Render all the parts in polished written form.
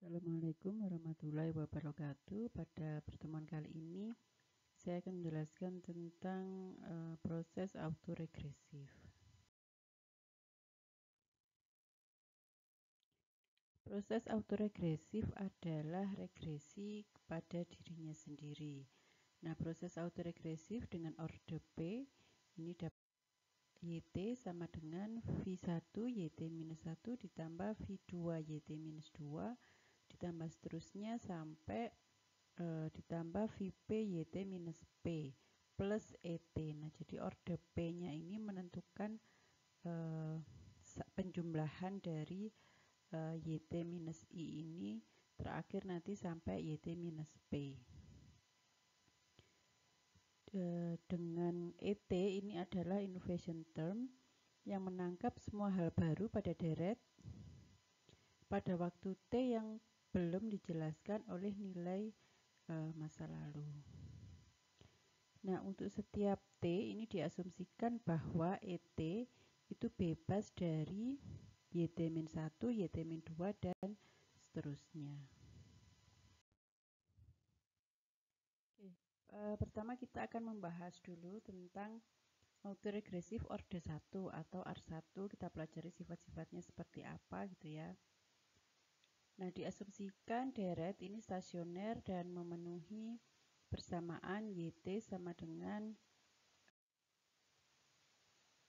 Assalamualaikum warahmatullahi wabarakatuh. Pada pertemuan kali ini saya akan menjelaskan tentang proses autoregresif. Proses autoregresif adalah regresi kepada dirinya sendiri. Nah, proses autoregresif dengan orde P ini dapat YT sama dengan V1 YT-1 ditambah V2 YT-2 ditambah seterusnya sampai ditambah VP YT minus P plus ET. Nah, jadi orde P-nya ini menentukan penjumlahan dari YT minus I ini terakhir nanti sampai YT minus P. Dengan ET ini adalah innovation term yang menangkap semua hal baru pada deret pada waktu T yang belum dijelaskan oleh nilai masa lalu. Nah, untuk setiap T ini diasumsikan bahwa ET itu bebas dari YT-1, YT-2, dan seterusnya. Pertama kita akan membahas dulu tentang autoregresif orde 1 atau R1. Kita pelajari sifat-sifatnya seperti apa gitu ya. Nah, diasumsikan deret ini stasioner dan memenuhi persamaan YT sama dengan.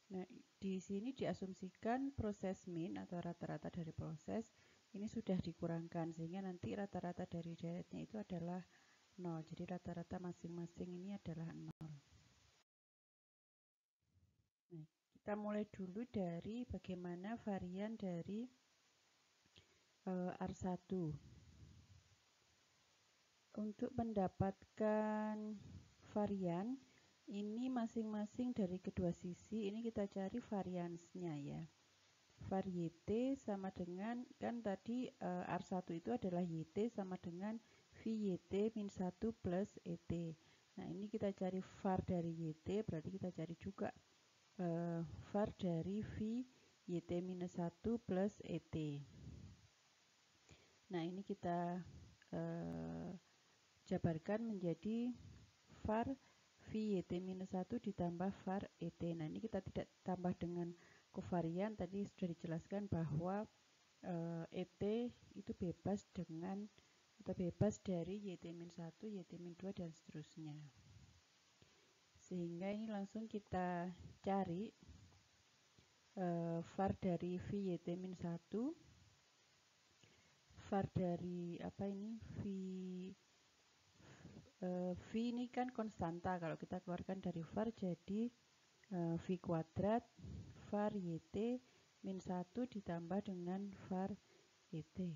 Nah, di sini diasumsikan proses min atau rata-rata dari proses ini sudah dikurangkan sehingga nanti rata-rata dari deretnya itu adalah 0. Jadi rata-rata masing-masing ini adalah 0. Nah, kita mulai dulu dari bagaimana varian dari R1. Untuk mendapatkan varian ini masing-masing dari kedua sisi ini kita cari variansnya ya. Var YT sama dengan, kan tadi R1 itu adalah YT sama dengan VYT min 1 plus ET. Nah, ini kita cari var dari YT, berarti kita cari juga var dari VYT minus 1 plus ET. Nah, ini kita jabarkan menjadi var VYT-1 ditambah var ET. Nah, ini kita tidak tambah dengan kovarian, tadi sudah dijelaskan bahwa ET itu bebas dengan atau bebas dari YT-1, YT-2 dan seterusnya. Sehingga ini langsung kita cari var dari VYT-1, var dari apa ini V ini kan konstanta, kalau kita keluarkan dari var jadi V kuadrat var YT min 1 ditambah dengan var YT.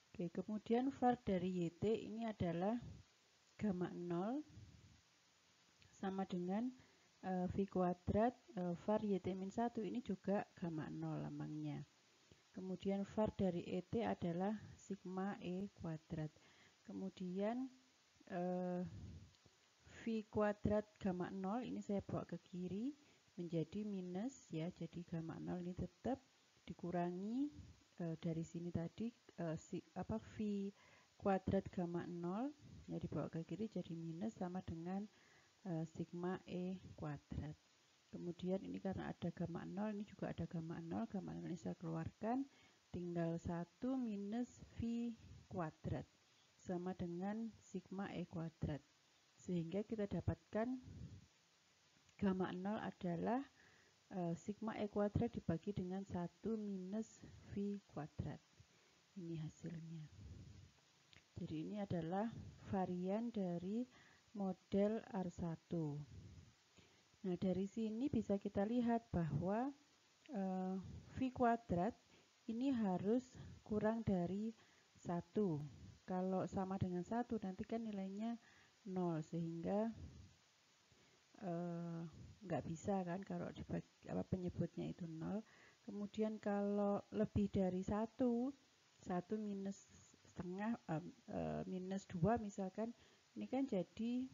Oke, kemudian var dari YT ini adalah gamma 0 sama dengan V kuadrat var YT min 1 ini juga gamma 0 lambangnya. Kemudian var dari ET adalah sigma E kuadrat. Kemudian V kuadrat gamma 0 ini saya bawa ke kiri menjadi minus ya, jadi gamma 0 ini tetap dikurangi dari sini tadi V kuadrat gamma 0 ya dibawa ke kiri jadi minus sama dengan sigma E kuadrat. Kemudian ini karena ada gamma 0, ini juga ada gamma 0 ini saya keluarkan, tinggal 1 minus V kuadrat sama dengan sigma E kuadrat. Sehingga kita dapatkan gamma 0 adalah sigma E kuadrat dibagi dengan 1 minus V kuadrat. Ini hasilnya. Jadi ini adalah varian dari model R1. Nah, dari sini bisa kita lihat bahwa V kuadrat ini harus kurang dari 1. Kalau sama dengan 1 nanti kan nilainya 0, sehingga nggak bisa kan kalau penyebutnya itu 0. Kemudian kalau lebih dari 1 minus setengah minus 2 misalkan, ini kan jadi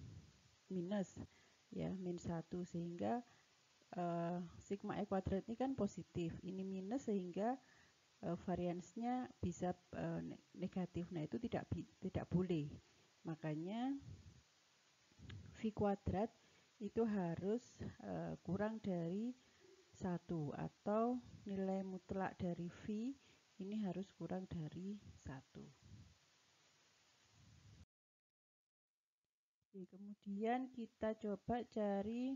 minus ya, min 1, sehingga sigma E kuadrat ini kan positif, ini minus sehingga variansnya bisa negatif. Nah, itu tidak boleh. Makanya V kuadrat itu harus kurang dari 1, atau nilai mutlak dari V ini harus kurang dari 1. Kemudian kita coba cari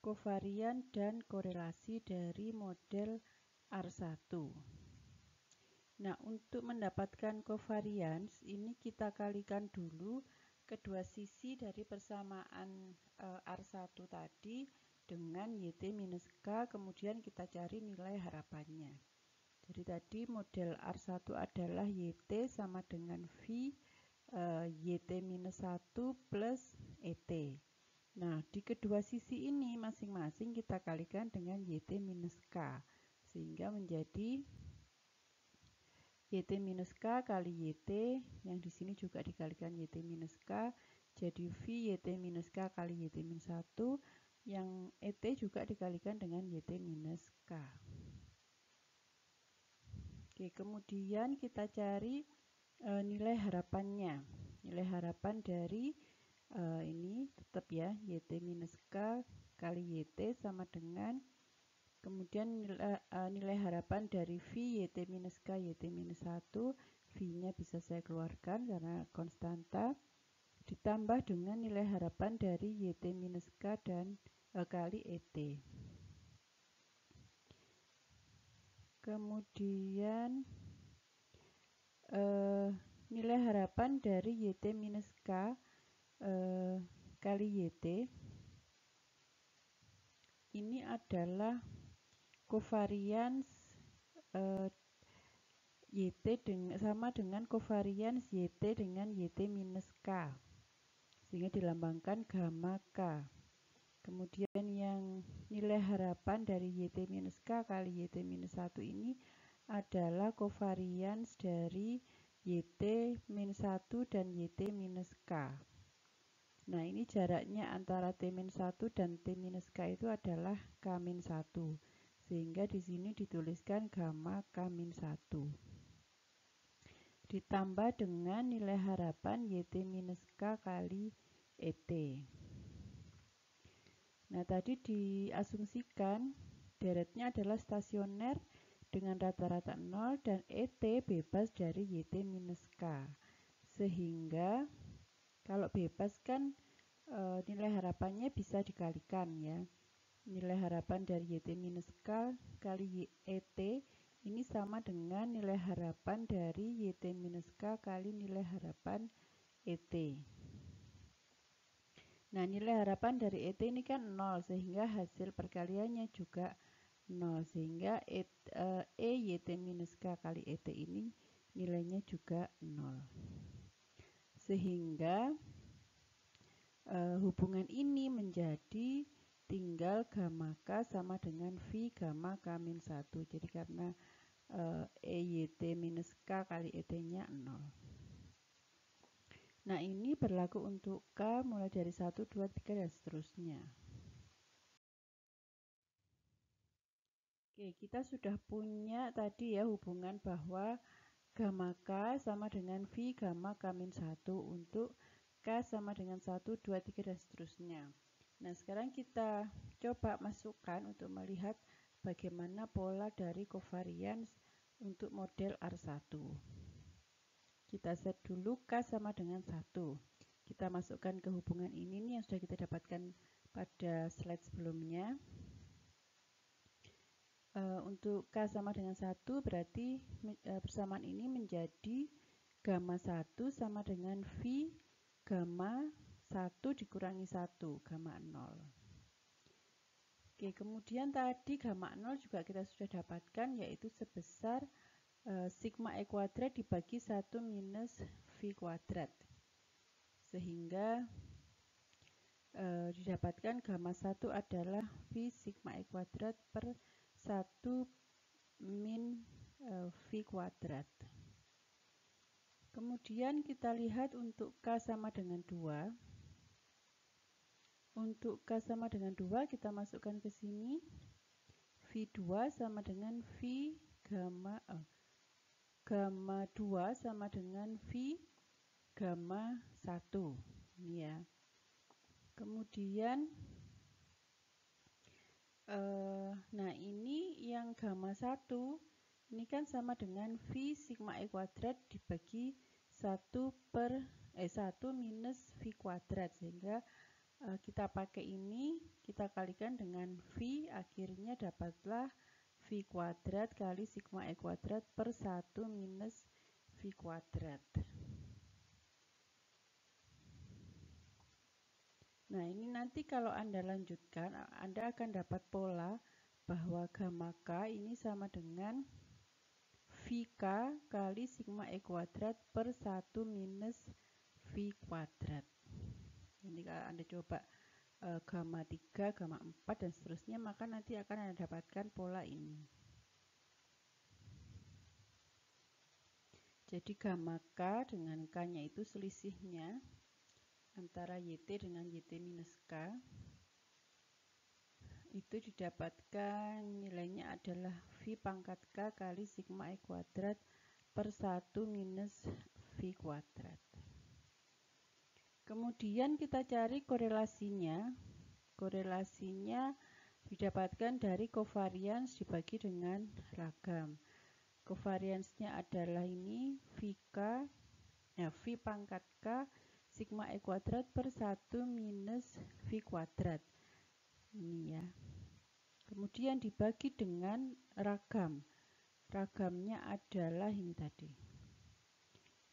kovarian dan korelasi dari model R1. Nah, untuk mendapatkan kovarians ini kita kalikan dulu kedua sisi dari persamaan R1 tadi dengan YT-K, kemudian kita cari nilai harapannya. Jadi tadi model R1 adalah YT sama dengan V YT-1 plus ET. Nah, di kedua sisi ini masing-masing kita kalikan dengan YT-K, sehingga menjadi YT-K kali YT, yang di sini juga dikalikan YT-K, jadi V YT-K kali YT-1, yang ET juga dikalikan dengan YT-K. Oke, kemudian kita cari nilai harapannya. Nilai harapan dari ini tetap ya, YT-K kali YT sama dengan, kemudian nilai harapan dari V YT-K YT-1, V-nya bisa saya keluarkan karena konstanta, ditambah dengan nilai harapan dari YT-K dan kali ET. Kemudian nilai harapan dari YT-K kali YT ini adalah kovarians YT sama dengan kovarians YT dengan YT-K, sehingga dilambangkan gamma K. Kemudian yang nilai harapan dari YT-K kali YT-1 ini adalah kovarians dari YT-1 dan YT-K. Nah, ini jaraknya antara T-1 dan T-K itu adalah K-1, sehingga di sini dituliskan gamma K-1. Ditambah dengan nilai harapan YT-K kali ET. Nah, tadi diasumsikan deretnya adalah stasioner dengan rata-rata 0 dan ET bebas dari YT-K. Sehingga kalau bebas kan nilai harapannya bisa dikalikan ya. Nilai harapan dari YT-K kali ET ini sama dengan nilai harapan dari YT-K kali nilai harapan ET. Nah, nilai harapan dari ET ini kan 0, sehingga hasil perkaliannya juga 0, sehingga E YT-K kali ET ini nilainya juga 0. Sehingga hubungan ini menjadi tinggal gamma K sama dengan V gamma K-1. Jadi karena EYT-K kali ET-nya 0. Nah, ini berlaku untuk K mulai dari 1, 2, 3, dan seterusnya. Oke, kita sudah punya tadi ya hubungan bahwa gamma K sama dengan V gamma K-1 untuk K sama dengan 1, 2, 3, dan seterusnya. Nah, sekarang kita coba masukkan untuk melihat bagaimana pola dari kovarians untuk model R1. Kita set dulu K sama dengan 1. Kita masukkan ke hubungan ini nih yang sudah kita dapatkan pada slide sebelumnya. Untuk K sama dengan 1 berarti persamaan ini menjadi gamma 1 sama dengan V gamma 1 dikurangi 1, gamma 0. Oke, kemudian tadi gamma 0 juga kita sudah dapatkan, yaitu sebesar sigma E kuadrat dibagi 1 minus V kuadrat. Sehingga didapatkan gamma 1 adalah V sigma E kuadrat per 1 min V kuadrat. Kemudian kita lihat untuk K sama dengan 2. Untuk K sama dengan 2 kita masukkan ke sini. V2 sama dengan V gamma 2 sama dengan V gamma 1. Ini ya. Kemudian nah ini yang gamma 1 ini kan sama dengan V sigma E kuadrat dibagi 1 minus V kuadrat, sehingga kita pakai ini, kita kalikan dengan V, akhirnya dapatlah V kuadrat kali sigma E kuadrat per 1 minus V kuadrat. Nah, ini nanti kalau Anda lanjutkan, Anda akan dapat pola bahwa gamma K ini sama dengan VK kali sigma E kuadrat per 1 minus V kuadrat. Ini kalau Anda coba gamma 3, gamma 4, dan seterusnya, maka nanti akan Anda dapatkan pola ini. Jadi gamma K dengan K-nya itu selisihnya antara YT dengan YT minus K, itu didapatkan nilainya adalah V pangkat K kali sigma E kuadrat per 1 minus V kuadrat. Kemudian kita cari korelasinya. Korelasinya didapatkan dari covariance dibagi dengan ragam. Covariance-nya adalah ini VK, V pangkat K sigma E kuadrat per 1 minus V kuadrat. Ini ya. Kemudian dibagi dengan ragam. Ragamnya adalah ini tadi.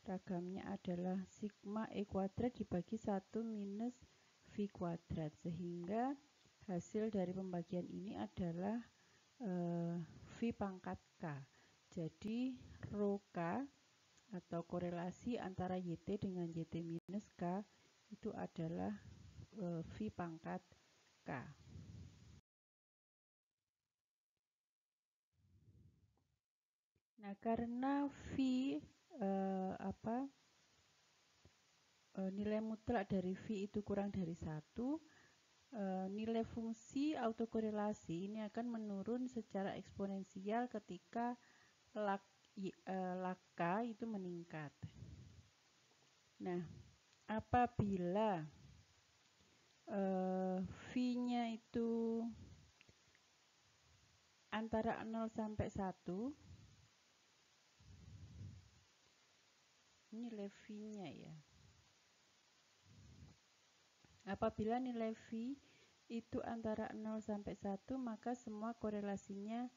Ragamnya adalah sigma E kuadrat dibagi 1 minus V kuadrat. Sehingga hasil dari pembagian ini adalah V pangkat K. Jadi rho K atau korelasi antara YT dengan YT minus K itu adalah V pangkat K. Nah, karena V nilai mutlak dari V itu kurang dari 1, nilai fungsi autokorelasi ini akan menurun secara eksponensial ketika log K itu meningkat. Nah, apabila V-nya itu antara 0 sampai 1, nilai V-nya ya. Apabila nilai V itu antara 0 sampai 1, maka semua korelasinya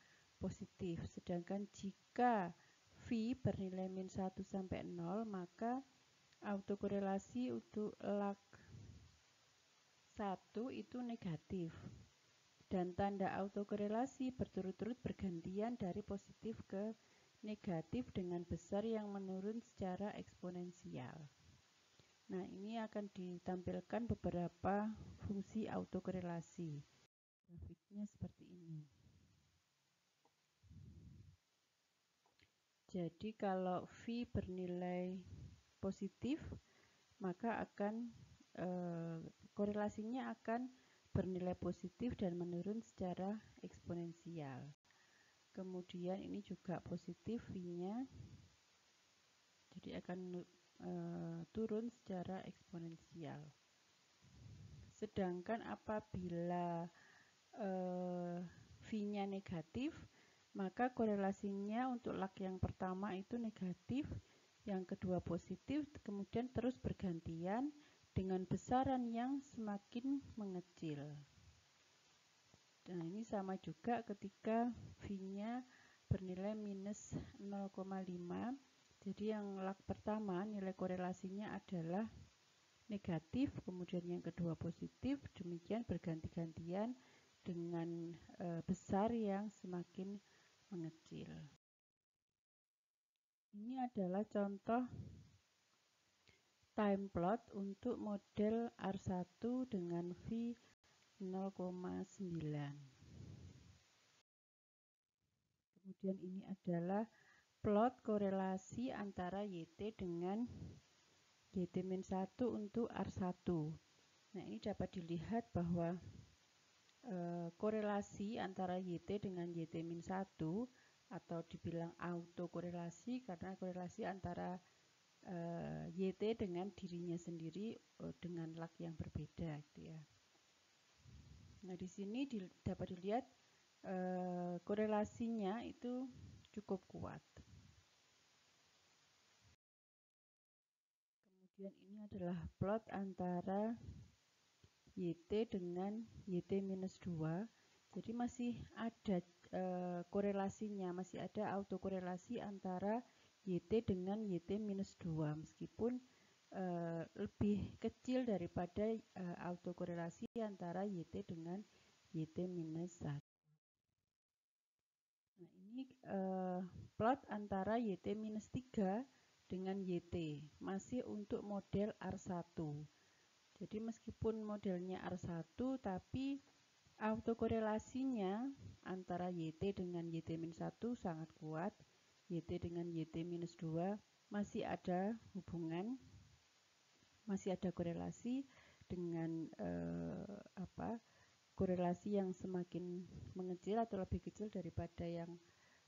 positif. Sedangkan jika V bernilai min 1 sampai 0, maka autokorelasi untuk log 1 itu negatif. Dan tanda autokorelasi berturut-turut bergantian dari positif ke negatif dengan besar yang menurun secara eksponensial. Nah, ini akan ditampilkan beberapa fungsi autokorelasi. Grafiknya seperti ini. Jadi kalau V bernilai positif, maka akan korelasinya akan bernilai positif dan menurun secara eksponensial. Kemudian ini juga positif V-nya, jadi akan turun secara eksponensial. Sedangkan apabila V-nya negatif, maka korelasinya untuk log yang pertama itu negatif, yang kedua positif, kemudian terus bergantian dengan besaran yang semakin mengecil. Nah, ini sama juga ketika V-nya bernilai minus 0,5. Jadi yang log pertama nilai korelasinya adalah negatif, kemudian yang kedua positif, demikian berganti-gantian dengan besar yang semakin mengecil. Ini adalah contoh time plot untuk model R1 dengan V 0,9. Kemudian ini adalah plot korelasi antara YT dengan YT-1 untuk R1. Nah, ini dapat dilihat bahwa korelasi antara YT dengan YT-1 atau dibilang autokorelasi karena korelasi antara YT dengan dirinya sendiri dengan lag yang berbeda gitu ya. Nah, di sini dapat dilihat korelasinya itu cukup kuat. Kemudian ini adalah plot antara YT dengan YT-2. Jadi masih ada korelasinya, masih ada autokorelasi antara YT dengan YT-2 meskipun lebih kecil daripada autokorelasi antara YT dengan YT-1. Nah, ini plot antara YT-3 dengan YT masih untuk model R1. Jadi meskipun modelnya R1 tapi autokorelasinya antara YT dengan YT-1 sangat kuat, YT dengan YT-2 masih ada hubungan, masih ada korelasi dengan korelasi yang semakin mengecil atau lebih kecil daripada yang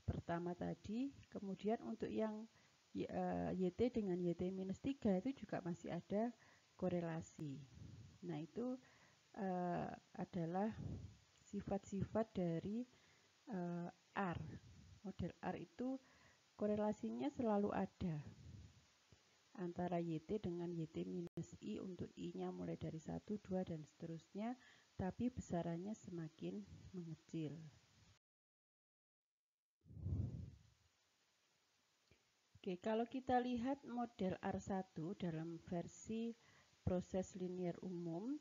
pertama tadi. Kemudian untuk yang YT dengan YT-3 itu juga masih ada korelasi. Nah, itu adalah sifat-sifat dari R. Model R itu korelasinya selalu ada antara YT dengan YT-I untuk I-nya mulai dari 1, 2, dan seterusnya, tapi besarannya semakin mengecil. Oke, kalau kita lihat model R1 dalam versi proses linier umum,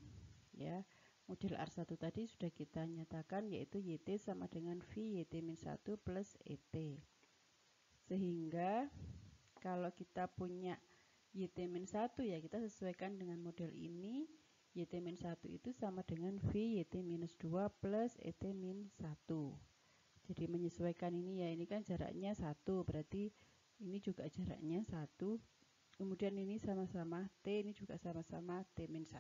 ya, model R1 tadi sudah kita nyatakan yaitu YT sama dengan V YT-1 plus ET. Sehingga kalau kita punya YT-1 ya kita sesuaikan dengan model ini. YT-1 itu sama dengan V YT-2 plus ET-1. Jadi menyesuaikan ini ya, ini kan jaraknya 1, berarti ini juga jaraknya 1. Kemudian ini sama-sama T, ini juga sama-sama T-1.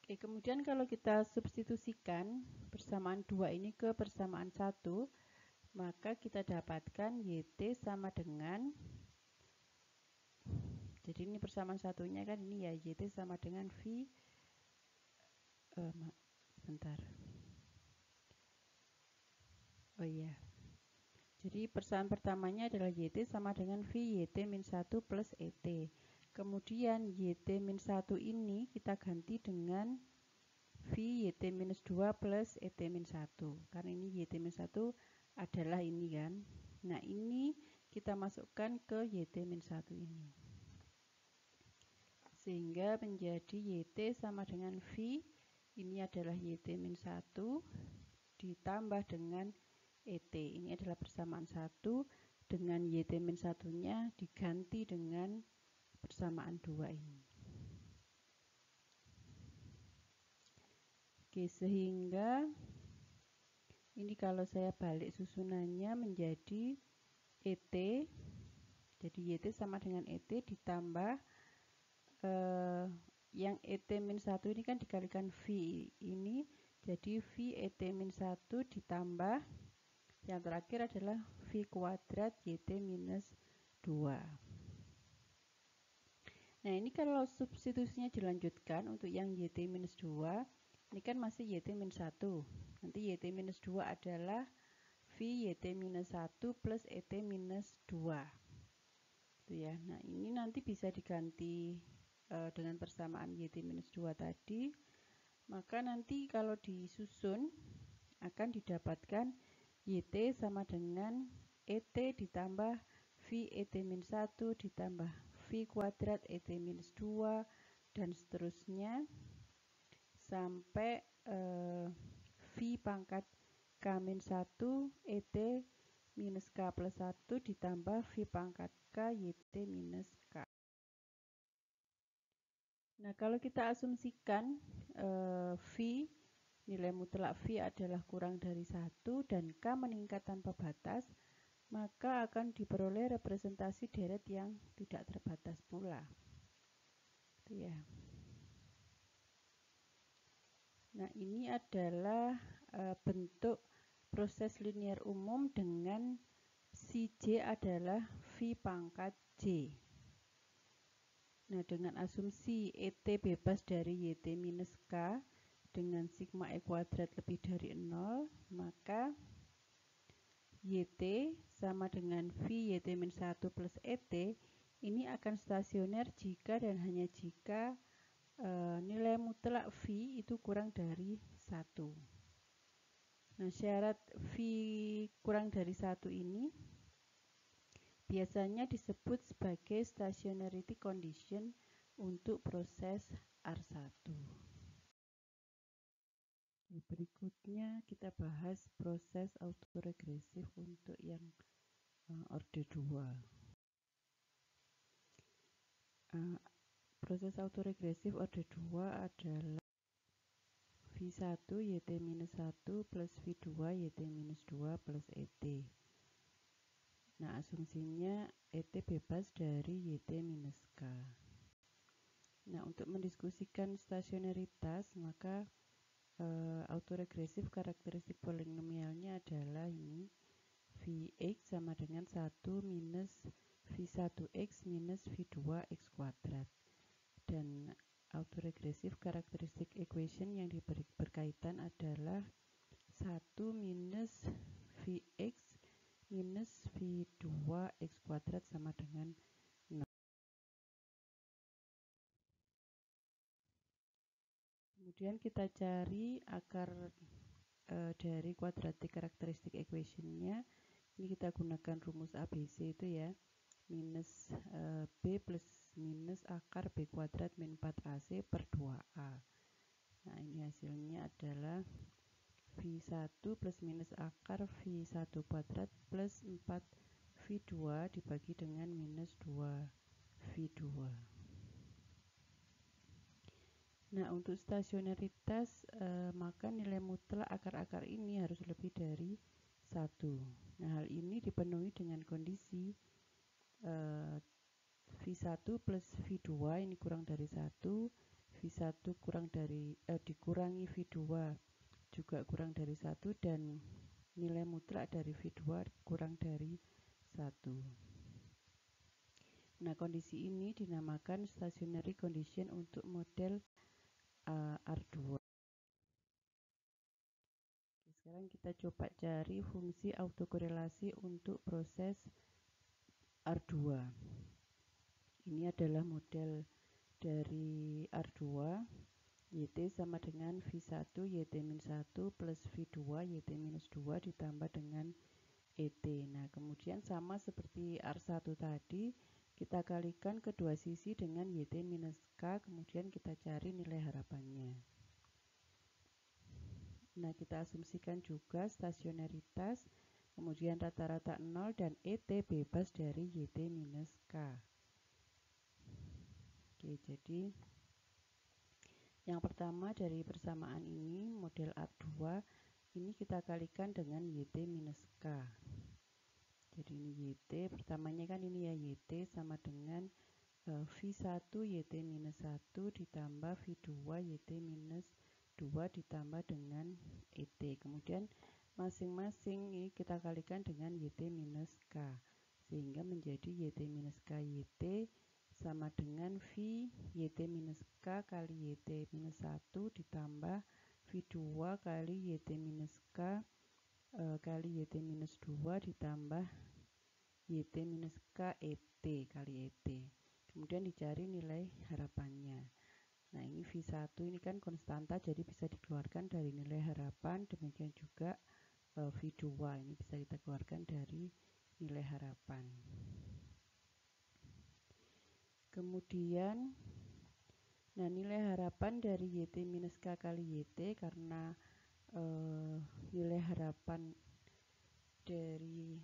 Oke, kemudian kalau kita substitusikan persamaan 2 ini ke persamaan 1, maka kita dapatkan YT sama dengan, jadi ini persamaan satunya kan ini ya, YT sama dengan V, bentar. Oh iya. Jadi persamaan pertamanya adalah YT sama dengan V YT-1 plus ET. Kemudian YT-1 ini kita ganti dengan V YT-2 plus ET-1. Karena ini YT-1 adalah ini kan. Nah, ini kita masukkan ke YT-1 ini. Sehingga menjadi YT sama dengan V. Ini adalah YT-1 ditambah dengan ET. Ini adalah persamaan 1 dengan YT-1-nya diganti dengan persamaan 2 ini. Oke, sehingga ini kalau saya balik susunannya menjadi ET. Jadi YT sama dengan ET ditambah yang ET-1 ini kan dikalikan V ini. Jadi V ET-1 ditambah yang terakhir adalah V kuadrat YT-2. Nah, ini kalau substitusinya dilanjutkan untuk yang YT-2, ini kan masih YT-1. Nanti YT-2 adalah V YT-1 plus ET-2. Itu ya. Nah, ini nanti bisa diganti dengan persamaan YT-2 tadi. Maka nanti kalau disusun akan didapatkan YT sama dengan ET ditambah V ET-1 ditambah V kuadrat ET-2 dan seterusnya sampai V pangkat K-1 ET minus K plus 1 ditambah V pangkat K YT minus K. Nah, kalau kita asumsikan V, nilai mutlak V adalah kurang dari 1 dan K meningkat tanpa batas, maka akan diperoleh representasi deret yang tidak terbatas pula. Itu ya. Nah, ini adalah bentuk proses linier umum dengan si J adalah V pangkat J. Nah, dengan asumsi ET bebas dari YT minus K dengan sigma E kuadrat lebih dari 0, maka YT sama dengan V YT min 1 plus ET ini akan stasioner jika dan hanya jika nilai mutlak V itu kurang dari 1. Nah, syarat V kurang dari 1 ini biasanya disebut sebagai stationarity condition untuk proses R1. Berikutnya kita bahas proses autoregresif untuk yang orde 2. Proses autoregresif orde 2 adalah V1 YT-1 plus V2 YT-2 plus ET. Nah, asumsinya ET bebas dari YT-K. Nah, untuk mendiskusikan stasionaritas, maka autoregresif karakteristik polinomialnya adalah ini Vx sama dengan 1 minus V1x minus V2x kuadrat. Dan autoregresif karakteristik equation yang berkaitan adalah 1 minus Vx minus V2x kuadrat sama dengan 0. Kemudian kita cari akar dari quadratic karakteristik equation-nya. Ini kita gunakan rumus ABC itu ya, minus B plus minus akar B kuadrat min 4AC per 2A. Nah, ini hasilnya adalah V1 plus minus akar V1 kuadrat plus 4 V2 dibagi dengan minus 2 V2. Nah, untuk stasionaritas maka nilai mutlak akar-akar ini harus lebih dari 1. Nah, hal ini dipenuhi dengan kondisi V1 plus V2 ini kurang dari 1, V1 kurang dari dikurangi V2 juga kurang dari 1, dan nilai mutlak dari V2 kurang dari 1. Nah, kondisi ini dinamakan stationary condition untuk model R2. Sekarang kita coba cari fungsi autokorelasi untuk proses R2. Ini adalah model dari R2. YT sama dengan V1 YT-1 plus V2 YT-2 ditambah dengan ET. Nah, kemudian sama seperti R1 tadi, kita kalikan kedua sisi dengan YT-K, kemudian kita cari nilai harapannya. Nah, kita asumsikan juga stasionaritas, kemudian rata-rata 0 dan ET bebas dari YT-K. Oke, jadi yang pertama dari persamaan ini, model R2, ini kita kalikan dengan YT-K. Jadi ini YT, pertamanya kan ini ya YT sama dengan V1 YT-1 ditambah V2 YT-2 ditambah dengan ET. Kemudian masing-masing ini kita kalikan dengan YT-K. Sehingga menjadi YT-K YT sama dengan V YT-K kali YT-1 ditambah V2 kali YT-K kali YT-2 ditambah YT-K ET kali ET. Kemudian dicari nilai harapannya. Nah, ini V1 ini kan konstanta, jadi bisa dikeluarkan dari nilai harapan. Demikian juga V2 ini bisa kita keluarkan dari nilai harapan. Kemudian, nah nilai harapan dari YT-K kali YT karena nilai harapan dari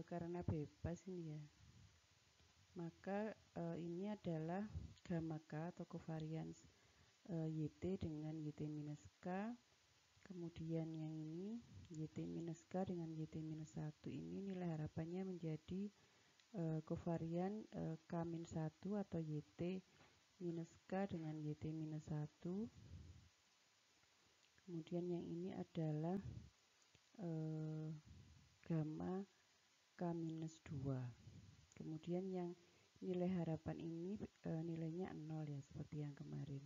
karena bebas ini ya, maka ini adalah gamma K atau covariance YT dengan YT-K. Kemudian yang ini YT-K dengan YT-1 ini nilai harapannya menjadi covarian K-1 atau YT-K dengan YT-1. Kemudian yang ini adalah gamma K-2. Kemudian yang nilai harapan ini nilainya 0 ya, seperti yang kemarin.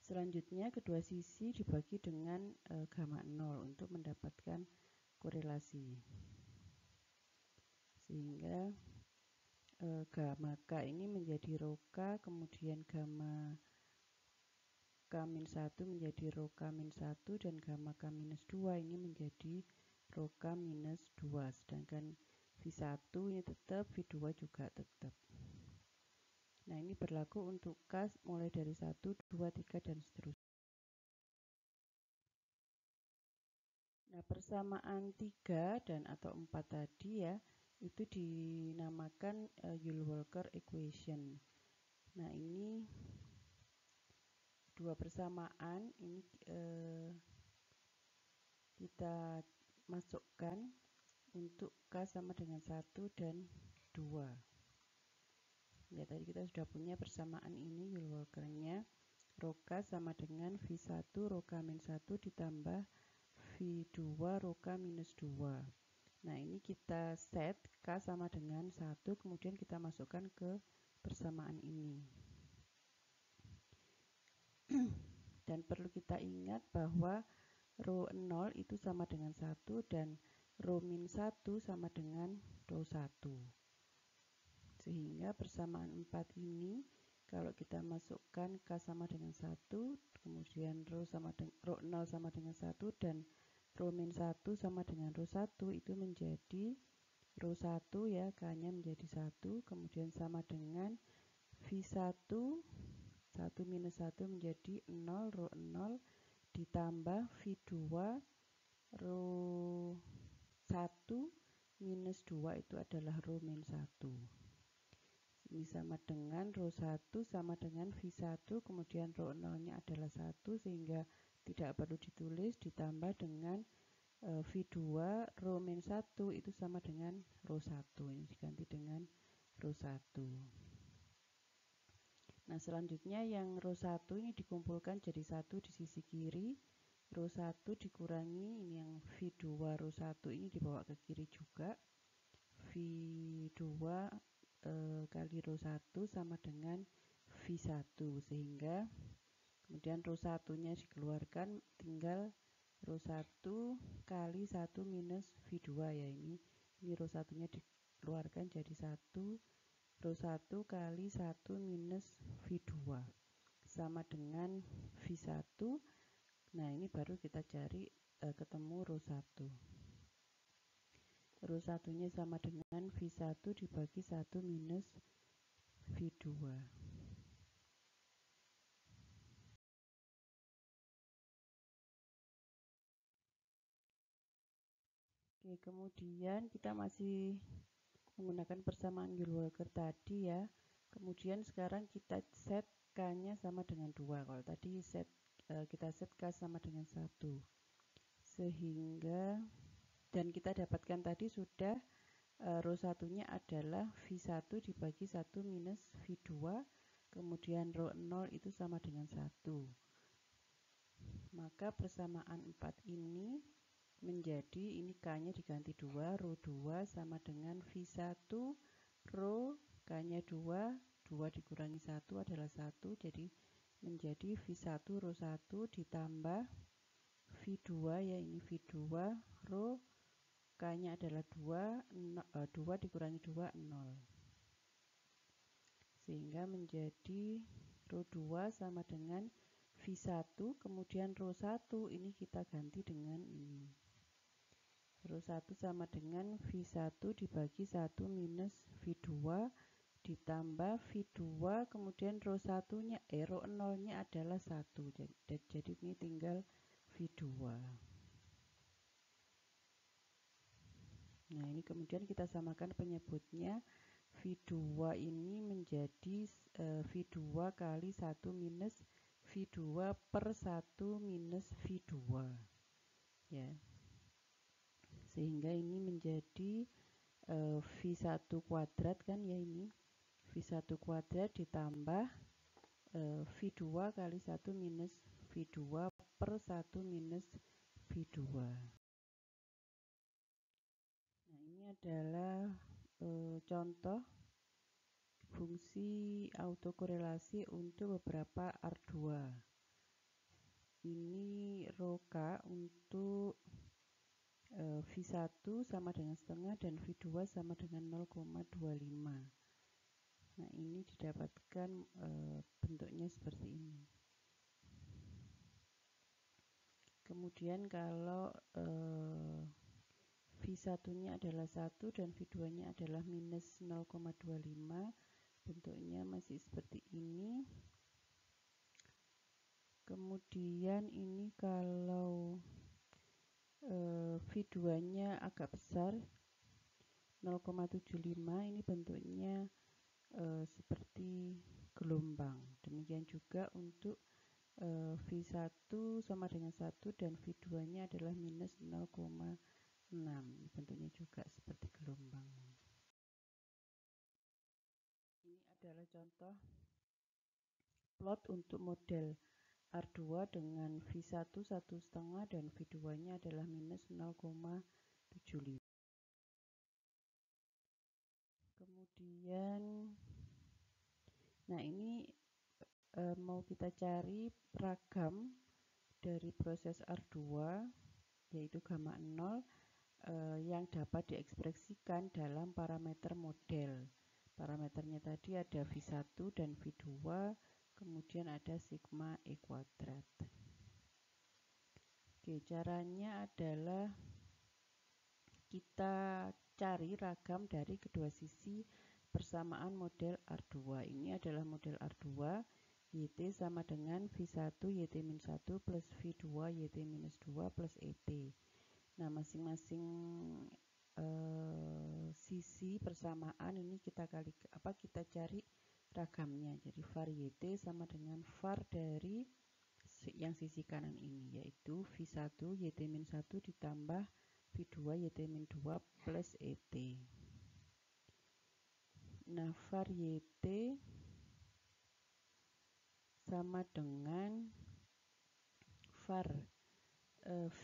Selanjutnya kedua sisi dibagi dengan gamma 0 untuk mendapatkan korelasi. Sehingga gamma K ini menjadi rho K, kemudian gamma K-1 menjadi rho K-1, dan gamma K-2 ini menjadi rho K-2. Sedangkan V1 ini tetap, V2 juga tetap. Nah, ini berlaku untuk K mulai dari 1, 2, 3, dan seterusnya. Nah, persamaan 3 dan atau 4 tadi ya, itu dinamakan Yule-Walker equation. Nah, ini dua persamaan ini kita masukkan untuk K sama dengan 1 dan 2. Ya, tadi kita sudah punya persamaan ini Yule-Walker-nya. Rho K sama dengan V1 rho K-1 ditambah V2 rho K-2. Nah, ini kita set K sama dengan 1, kemudian kita masukkan ke persamaan ini. Dan perlu kita ingat bahwa rho 0 itu sama dengan 1 dan rho min 1 sama dengan rho 1. Sehingga persamaan 4 ini kalau kita masukkan K sama dengan 1, kemudian rho 0 sama dengan 1 dan rho min 1 sama dengan rho 1, itu menjadi rho 1 ya, K-nya menjadi 1, kemudian sama dengan V1 1 minus 1 menjadi 0, rho 0 ditambah V2 rho 1 minus 2 itu adalah rho min 1. Ini sama dengan rho 1 sama dengan V1, kemudian rho 0-nya adalah 1, sehingga tidak perlu ditulis, ditambah dengan V2 rho min 1 itu sama dengan rho 1. Ini diganti dengan rho 1. Nah, selanjutnya yang rho 1 ini dikumpulkan jadi 1 di sisi kiri. Rho 1 dikurangi ini yang V2 rho 1 ini dibawa ke kiri juga. V2 kali rho 1 sama dengan V1, sehingga kemudian rho 1-nya dikeluarkan, tinggal rho 1 kali 1 minus V2 ya, ini rho 1-nya dikeluarkan jadi 1, rho 1 kali 1 minus V2 sama dengan V1. Nah, ini baru kita cari ketemu rho 1. Rho 1-nya sama dengan V1 dibagi 1 minus V2. Oke, kemudian kita masih menggunakan persamaan Yule-Walker tadi ya. Kemudian sekarang kita set K-nya sama dengan 2. Kalau tadi kita set K sama dengan 1. Sehingga, dan kita dapatkan tadi sudah rho 1-nya adalah V1 dibagi 1 minus V2, kemudian rho 0 itu sama dengan 1. Maka persamaan 4 ini menjadi, ini K-nya diganti 2, rho 2 sama dengan V1 rho K-nya 2, 2 dikurangi 1 adalah 1, jadi menjadi V1 rho 1 ditambah V2 ya, ini V2 rho K-nya adalah 2, 2 dikurangi 2, 0. Sehingga menjadi rho 2 sama dengan V1, kemudian rho 1 ini kita ganti dengan ini. Rho 1 sama dengan V1 dibagi 1 minus V2 ditambah V2, kemudian rho 1-nya rho 0-nya adalah 1. Jadi ini tinggal V2. Nah, ini kemudian kita samakan penyebutnya. V2 ini menjadi V2 kali 1 minus V2 per 1 minus V2 ya. Sehingga ini menjadi V1 kuadrat kan ya, ini V1 kuadrat ditambah V2 kali 1 minus V2 per 1 minus V2. Nah, ini adalah contoh fungsi autokorelasi untuk beberapa R2. Ini rho K untuk V1 sama dengan setengah dan V2 sama dengan 0,25. Nah, ini didapatkan bentuknya seperti ini. Kemudian kalau V1-nya adalah 1 dan V2-nya adalah minus 0,25, bentuknya masih seperti ini. Kemudian ini kalau V2-nya agak besar 0,75, ini bentuknya seperti gelombang. Demikian juga untuk V1 sama dengan 1 dan V2-nya adalah minus 0,6, bentuknya juga seperti gelombang. Ini adalah contoh plot untuk model R2 dengan V1 1,5 dan V2-nya adalah minus 0,75. Kemudian, nah ini mau kita cari ragam dari proses R2 yaitu gamma 0 yang dapat diekspresikan dalam parameter model. Parameternya tadi ada V1 dan V2, kemudian ada sigma E kuadrat. Oke, caranya adalah kita cari ragam dari kedua sisi persamaan model R2. Ini adalah model R2, YT sama dengan V1 YT-1 plus V2 YT-2 plus ET. Nah, masing-masing sisi persamaan ini kita cari ragamnya. Jadi var YT sama dengan var dari yang sisi kanan ini, yaitu V1 YT-1 ditambah V2 YT-2 plus ET. Nah, var YT sama dengan var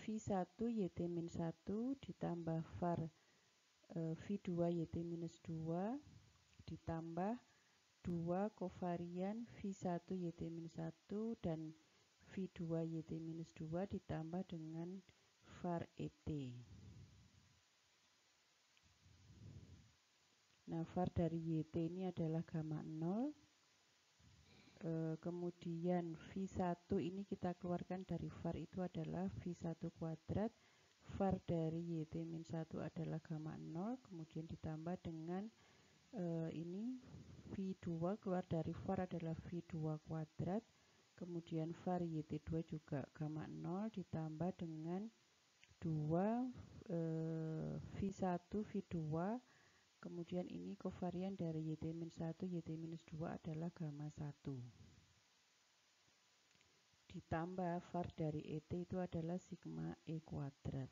V1 YT-1 ditambah var V2 YT-2 ditambah 2 kovarian V1 YT-1 dan V2 YT-2 ditambah dengan var ET. Nah, var dari YT ini adalah gamma 0. Kemudian V1 ini kita keluarkan dari var itu adalah V1 kuadrat. Var dari YT-1 adalah gamma 0. Kemudian ditambah dengan ini V2 keluar dari var adalah V2 kuadrat. Kemudian var YT2 juga gamma 0 ditambah dengan 2 V1 V2. Kemudian ini kovarian dari YT-1 YT-2 adalah gamma 1 ditambah var dari ET itu adalah sigma E kuadrat.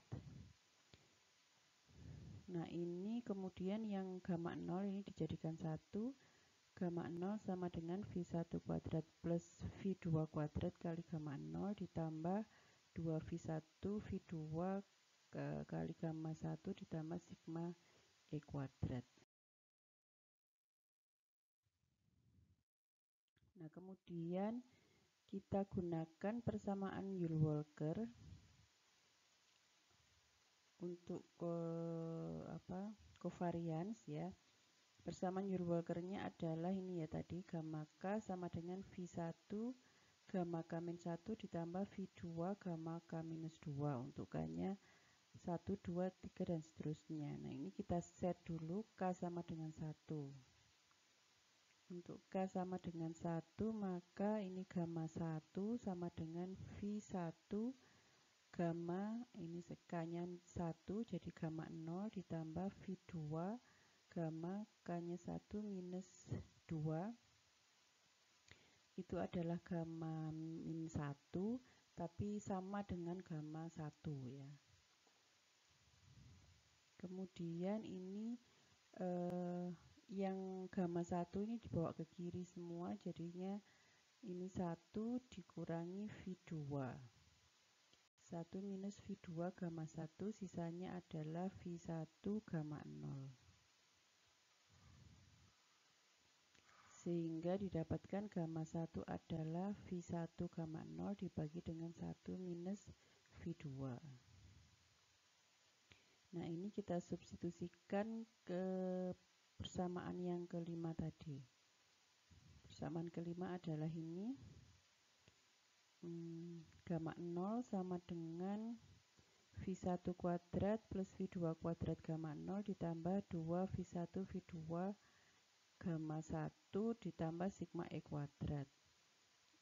Nah, ini kemudian yang gamma 0 ini dijadikan 1. Gamma 0 sama dengan V1 kuadrat plus V2 kuadrat kali gamma 0 ditambah 2V1 V2 kali gamma 1 ditambah sigma E kuadrat. Nah, kemudian kita gunakan persamaan Yule-Walker untuk covariance ya. Persamaan Yule-Walker-nya adalah ini ya tadi, gamma K sama dengan V1 gamma K-1 ditambah V2 gamma K-2. Untuk K-nya 1, 2, 3 dan seterusnya. Nah, ini kita set dulu K sama dengan 1. Untuk K sama dengan 1, maka ini gamma 1 sama dengan V1 gamma, ini K-nya 1 jadi gamma 0 ditambah V2 gamma K-nya 1 minus 2 itu adalah gamma min 1 tapi sama dengan gamma 1 ya. Kemudian ini yang gamma 1 ini dibawa ke kiri semua, jadinya Ini 1 dikurangi V2. 1 minus V2 gamma 1, sisanya adalah V1 gamma 0. Sehingga didapatkan gamma 1 adalah V1 gamma 0 dibagi dengan 1 minus V2. Nah, ini kita substitusikan ke persamaan yang kelima tadi. Persamaan kelima adalah ini. Gamma 0 sama dengan V1 kuadrat plus V2 kuadrat gamma 0 ditambah 2 V1 V2 gamma 1 ditambah sigma E kuadrat.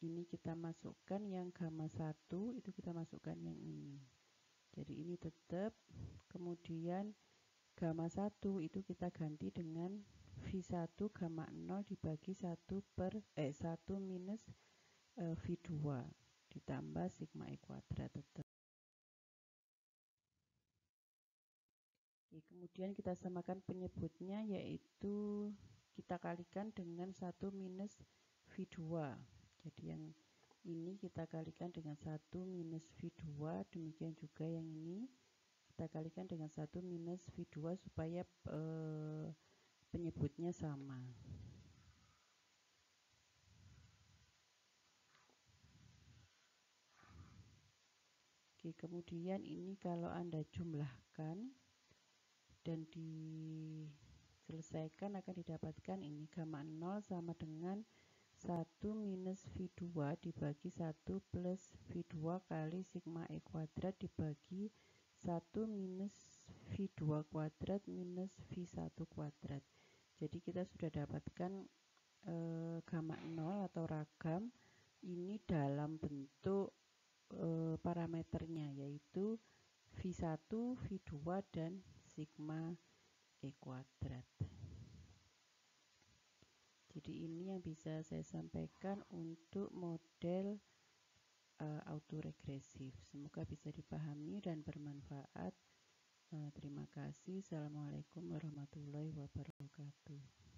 Ini kita masukkan yang gamma 1, itu kita masukkan yang ini. Jadi ini tetap, kemudian gamma 1 itu kita ganti dengan V1 gamma 0 dibagi 1 minus V2 ditambah sigma E kuadrat tetap. Kemudian kita samakan penyebutnya, yaitu kita kalikan dengan 1 minus V2. Jadi yang ini kita kalikan dengan 1 minus V2, demikian juga yang ini kita kalikan dengan 1 minus V2 supaya penyebutnya sama. Oke, kemudian ini kalau Anda jumlahkan dan diselesaikan akan didapatkan ini gamma 0 sama dengan 1 minus V2 dibagi 1 plus V2 kali sigma E kuadrat dibagi 1 minus V2 kuadrat minus V1 kuadrat. Jadi kita sudah dapatkan gamma 0 atau ragam ini dalam bentuk parameternya, yaitu V1, V2, dan sigma E kuadrat. Jadi ini yang bisa saya sampaikan untuk model autoregresif. Semoga bisa dipahami dan bermanfaat. Terima kasih. Assalamualaikum warahmatullahi wabarakatuh.